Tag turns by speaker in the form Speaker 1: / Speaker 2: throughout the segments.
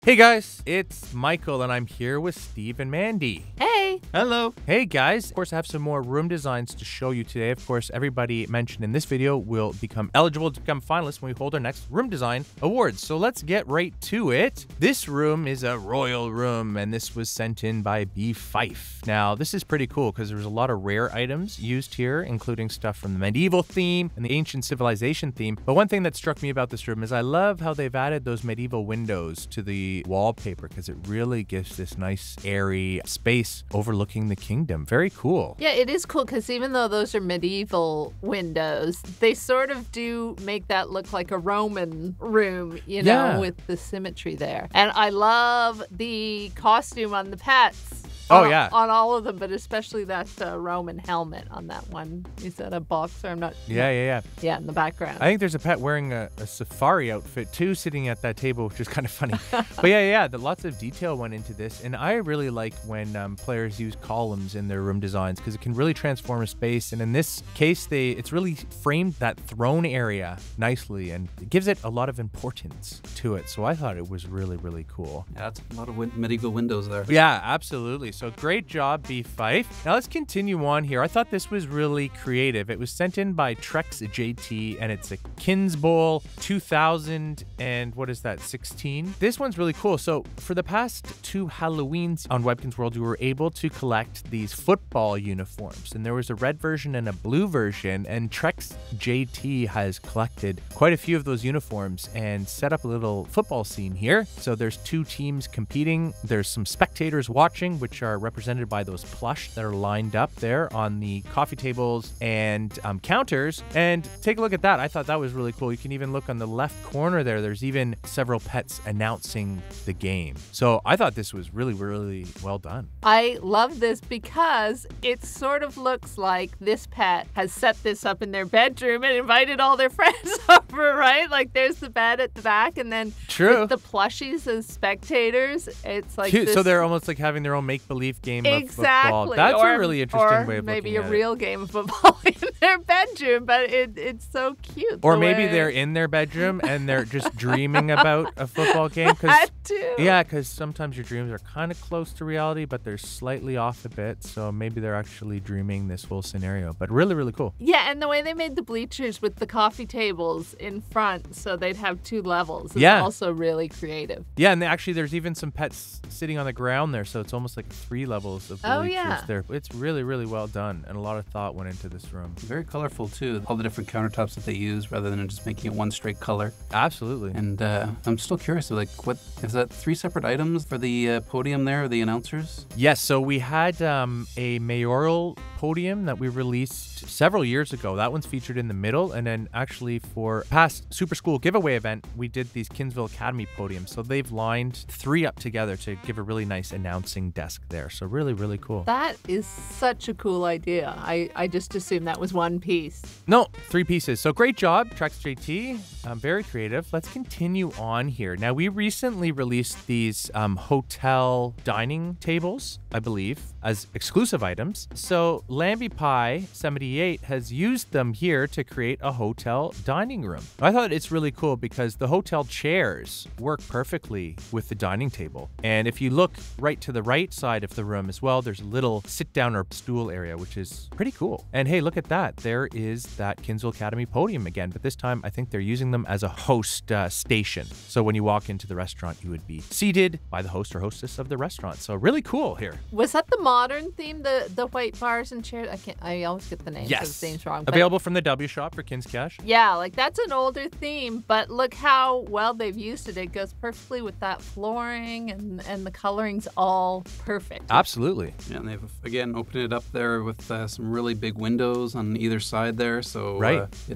Speaker 1: Hey guys, it's Michael and I'm here with Steve and Mandy.
Speaker 2: Hey.
Speaker 3: Hello.
Speaker 1: Hey guys, of course I have some more room designs to show you today. Of course, everybody mentioned in this video will become eligible to become finalists when we hold our next Room Design Awards. So let's get right to it. This room is a royal room and this was sent in by B. Fife. Now this is pretty cool because there's a lot of rare items used here, including stuff from the medieval theme and the ancient civilization theme. But one thing that struck me about this room is I love how they've added those medieval windows to the wallpaper because it really gives this nice airy space overlooking the kingdom. Very cool.
Speaker 2: Yeah, it is cool because even though those are medieval windows, they sort of do make that look like a Roman room, you know, with the symmetry there. And I love the costume on the pets. On all of them, but especially that Roman helmet on that one. Is that a boxer? I'm not.
Speaker 1: Yeah,
Speaker 2: in the background.
Speaker 1: I think there's a pet wearing a safari outfit too, sitting at that table, which is kind of funny. But yeah, lots of detail went into this, and I really like when players use columns in their room designs because it can really transform a space. And in this case, it's really framed that throne area nicely, and it gives it a lot of importance to it. So I thought it was really, really cool.
Speaker 3: Yeah, that's a lot of medieval windows there.
Speaker 1: Yeah, absolutely. So great job, B. Fife. Now let's continue on here. I thought this was really creative. It was sent in by Trex JT, and it's a Kins Bowl 2000 and what is that, 16? This one's really cool. So for the past two Halloweens on Webkinz World, we were able to collect these football uniforms, and there was a red version and a blue version, and Trex JT has collected quite a few of those uniforms and set up a little football scene here. So there's two teams competing. There's some spectators watching, which are represented by those plush that are lined up there on the coffee tables and counters. And take a look at that. I thought that was really cool. You can even look on the left corner there. There's even several pets announcing the game. So I thought this was really, really well done.
Speaker 2: I love this because it sort of looks like this pet has set this up in their bedroom and invited all their friends over, right? Like there's the bed at the back, and then with the plushies as spectators, it's like
Speaker 1: cute. So they're almost like having their own make-believe game of football. That's a really interesting way of looking at it. Or
Speaker 2: maybe a real game of football in their bedroom, but it's so cute.
Speaker 1: Or maybe they're in their bedroom and they're just dreaming about a football game.
Speaker 2: That too.
Speaker 1: Yeah, because sometimes your dreams are kind of close to reality, but they're slightly off a bit. So maybe they're actually dreaming this whole scenario. But really, really cool.
Speaker 2: Yeah, and the way they made the bleachers with the coffee tables in front, so they'd have two levels, is also really creative.
Speaker 1: Yeah, and there's even some pets sitting on the ground there, so it's almost like 3 levels of bleachers there. It's really, really well done, and a lot of thought went into this room.
Speaker 3: Very colorful too. All the different countertops that they use, rather than just making it one straight color.
Speaker 1: Absolutely.
Speaker 3: And I'm still curious, like, what is that? 3 separate items for the podium there, the announcers?
Speaker 1: Yes. So we had a mayoral podium that we released several years ago. That one's featured in the middle, and then actually for past Super School giveaway event, we did these Kinsville Academy podiums. So they've lined 3 up together to give a really nice announcing desk there. So really, really cool.
Speaker 2: That is such a cool idea. I just assumed that was one piece.
Speaker 1: No, 3 pieces. So great job, Trex JT. Very creative. Let's continue on here. Now, we recently released these hotel dining tables, I believe, as exclusive items. So Lambie Pie 78 has used them here to create a hotel dining room. I thought it's really cool because the hotel chairs work perfectly with the dining table. And if you look right to the right side of the room as well, there's a little sit-down or stool area, which is pretty cool. And hey, look at that. There is that Kinsville Academy podium again, but this time I think they're using them as a host station. So when you walk into the restaurant, you would be seated by the host or hostess of the restaurant. So really cool here.
Speaker 2: Was that the modern theme, the white bars and chairs? I always get the names of the themes wrong.
Speaker 1: Available from the W Shop for Kins Cash.
Speaker 2: Yeah, like that's an older theme, but look how well they've used it. It goes perfectly with that flooring, and the coloring's all perfect.
Speaker 1: Absolutely.
Speaker 3: Yeah, and they've again opened it up there with some really big windows on either side there. So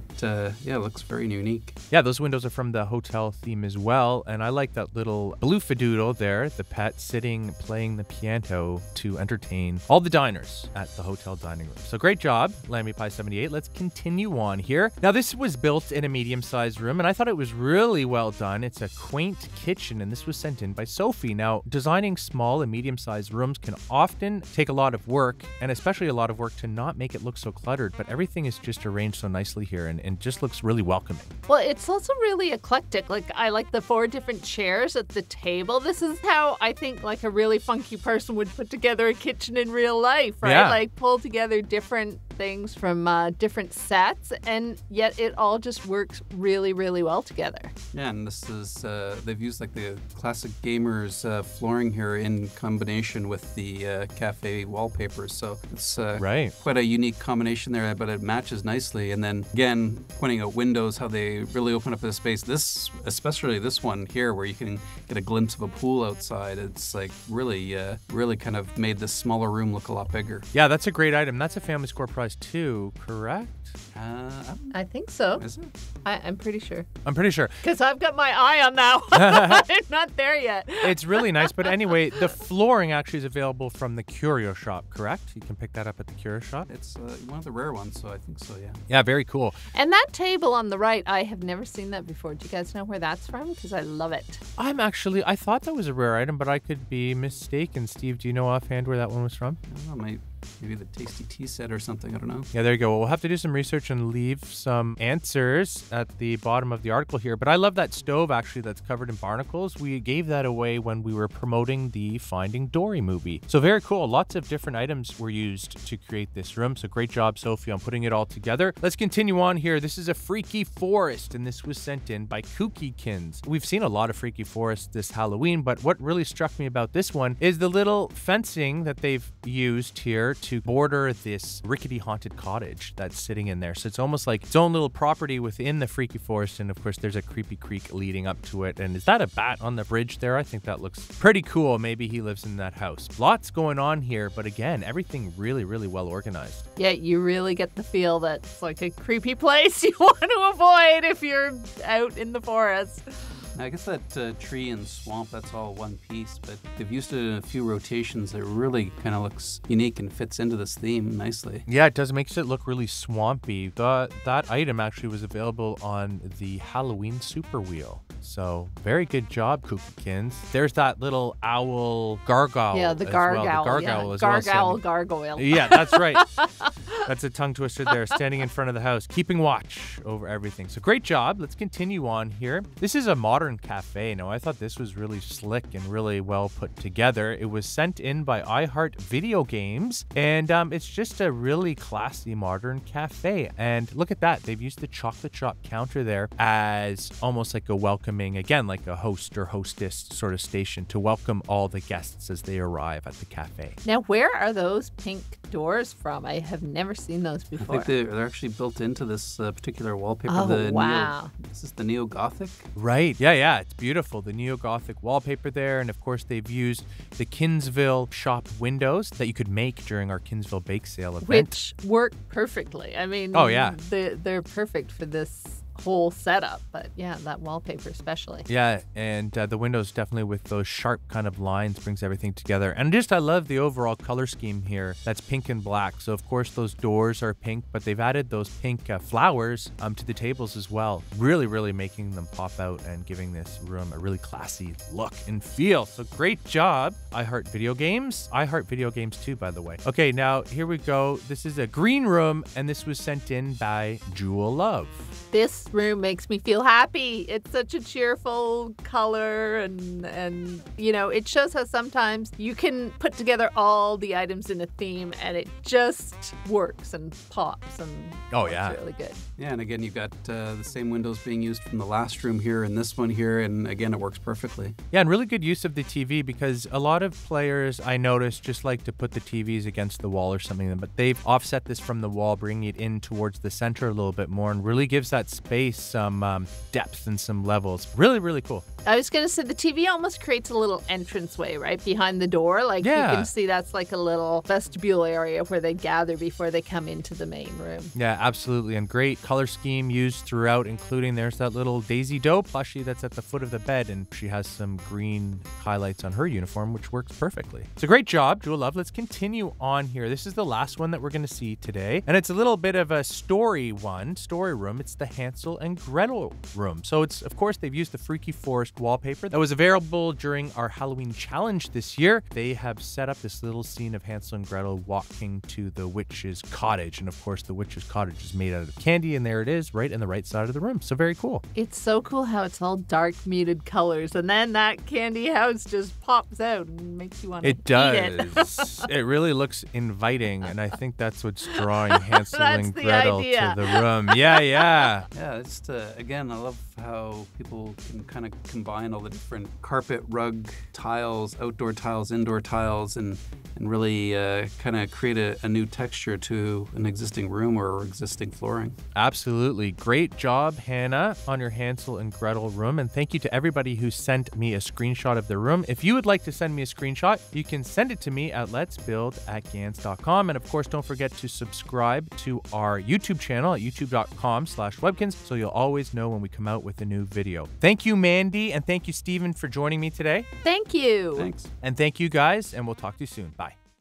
Speaker 3: it looks very unique.
Speaker 1: Yeah, those windows are from the hotel theme as well, and I like that little blue fadoodle there, the pet sitting playing the piano to entertain all the diners at the hotel hotel dining room. So great job, Lammy Pie 78. Let's continue on here. Now this was built in a medium-sized room, and I thought it was really well done. It's a quaint kitchen, and this was sent in by Sophie. Now, designing small and medium-sized rooms can often take a lot of work, and especially a lot of work to not make it look so cluttered, but everything is just arranged so nicely here and just looks really welcoming.
Speaker 2: Well, it's also really eclectic. Like, I like the 4 different chairs at the table. This is how I think like a really funky person would put together a kitchen in real life, right?
Speaker 1: Yeah.
Speaker 2: Like pull together different things from different sets, and yet it all just works really, really well together.
Speaker 3: Yeah, and this is, they've used like the classic gamers flooring here in combination with the cafe wallpapers. So it's quite a unique combination there, but it matches nicely. And then again, pointing out windows, how they really open up the space. This, especially this one here, where you can get a glimpse of a pool outside. It's like really, really kind of made this smaller room look a lot bigger.
Speaker 1: Yeah, that's a great item. That's a family score prize too, correct?
Speaker 2: I think so.
Speaker 3: Is it?
Speaker 2: I'm pretty sure.
Speaker 1: I'm pretty sure.
Speaker 2: Because I've got my eye on that one. I'm not there yet.
Speaker 1: It's really nice. But anyway, the flooring actually is available from the Curio Shop, correct? You can pick that up at the Curio Shop.
Speaker 3: It's one of the rare ones, so I think so, yeah.
Speaker 1: Yeah, very cool.
Speaker 2: And that table on the right, I have never seen that before. Do you guys know where that's from? Because I love it.
Speaker 1: I thought that was a rare item, but I could be mistaken. Steve, do you know offhand where that one was from?
Speaker 3: I don't know, maybe the Tasty Tea set or something, I don't know.
Speaker 1: Yeah, there you go. Well, we'll have to do some research and leave some answers at the bottom of the article here. But I love that stove, actually, that's covered in barnacles. We gave that away when we were promoting the Finding Dory movie. So very cool. Lots of different items were used to create this room. So great job, Sophie, on putting it all together. Let's continue on here. This is a Freaky Forest, and this was sent in by Webkinz. We've seen a lot of Freaky Forests this Halloween, but what really struck me about this one is the little fencing that they've used here to border this rickety haunted cottage that's sitting in there. So it's almost like its own little property within the Freaky Forest, and of course there's a creepy creek leading up to it. And is that a bat on the bridge there? I think that looks pretty cool. Maybe he lives in that house. Lots going on here, but again, everything really, really well organized.
Speaker 2: Yeah, you really get the feel that it's like a creepy place you want to avoid if you're out in the forest.
Speaker 3: I guess that tree and swamp, that's all one piece, but they've used it in a few rotations that really kind of looks unique and fits into this theme nicely.
Speaker 1: Yeah, it does. Makes it look really swampy. That item actually was available on the Halloween Super Wheel. So very good job, Webkinz. There's that little owl gargoyle.
Speaker 2: Yeah, the gargoyle.
Speaker 1: Well. The gargoyle as
Speaker 2: well.
Speaker 1: well.
Speaker 2: Gargoyle.
Speaker 1: Yeah, that's right. That's a tongue twister there, standing in front of the house, keeping watch over everything. So great job. Let's continue on here. This is a modern cafe. Now, I thought this was really slick and really well put together. It was sent in by iHeart Video Games, and it's just a really classy modern cafe. And look at that. They've used the chocolate shop counter there as almost like a welcoming, again, like a host or hostess sort of station to welcome all the guests as they arrive at the cafe.
Speaker 2: Now, where are those pink doors from? I have never seen those before.
Speaker 3: I think they're actually built into this particular wallpaper.
Speaker 2: Oh, wow.
Speaker 3: This is the Neo-Gothic?
Speaker 1: Right. Yeah. It's beautiful. The Neo-Gothic wallpaper there. And of course, they've used the Kinsville shop windows that you could make during our Kinsville bake sale event.
Speaker 2: Which work perfectly. I mean,
Speaker 1: oh, yeah.
Speaker 2: They're perfect for this whole setup, but yeah, that wallpaper especially.
Speaker 1: Yeah, and the windows definitely with those sharp kind of lines brings everything together. And just I love the overall color scheme here. That's pink and black. So of course those doors are pink, but they've added those pink flowers to the tables as well. Really, really making them pop out and giving this room a really classy look and feel. So great job, iHeart Video Games. iHeart Video Games too, by the way. Okay, now here we go. This is a green room, and this was sent in by Jewel Love.
Speaker 2: This room makes me feel happy. It's such a cheerful color, and you know, it shows how sometimes you can put together all the items in a theme and it just works and pops, and it's really good.
Speaker 3: Yeah, and again, you've got the same windows being used from the last room here and this one here, and again, it works perfectly.
Speaker 1: Yeah, and really good use of the TV, because a lot of players, I noticed, just like to put the TVs against the wall or something, but they've offset this from the wall, bringing it in towards the center a little bit more, and really gives that space space, some depth, and some levels. Really, really cool.
Speaker 2: I was going to say the TV almost creates a little entranceway right behind the door. Like you can see that's like a little vestibule area where they gather before they come into the main room.
Speaker 1: Yeah, absolutely. And great color scheme used throughout, including there's that little Daisy Doe plushie that's at the foot of the bed, and she has some green highlights on her uniform, which works perfectly. So great job, Jewel Love. Let's continue on here. This is the last one that we're going to see today, and it's a little bit of a story room. It's the Hansel and Gretel room. So it's, of course, they've used the Freaky Forest wallpaper that was available during our Halloween challenge this year. They have set up this little scene of Hansel and Gretel walking to the witch's cottage, and of course the witch's cottage is made out of candy, and there it is right in the right side of the room. So very cool.
Speaker 2: It's so cool how it's all dark muted colors, and then that candy house just pops out and makes you want to eat
Speaker 1: it. It really looks inviting, and I think that's what's drawing Hansel and Gretel to the room. Yeah,
Speaker 3: it's again, I love how people can kind of combine all the different carpet, rug, tiles, outdoor tiles, indoor tiles, and really kind of create a new texture to an existing room or existing flooring.
Speaker 1: Absolutely. Great job, Hannah, on your Hansel and Gretel room. And thank you to everybody who sent me a screenshot of their room. If you would like to send me a screenshot, you can send it to me at letsbuild@gans.com. And of course, don't forget to subscribe to our YouTube channel at youtube.com/Webkinz so you'll always know when we come out with a new video. Thank you, Mandy, and thank you, Steven, for joining me today.
Speaker 2: Thank you.
Speaker 3: Thanks.
Speaker 1: And thank you, guys, and we'll talk to you soon. Bye.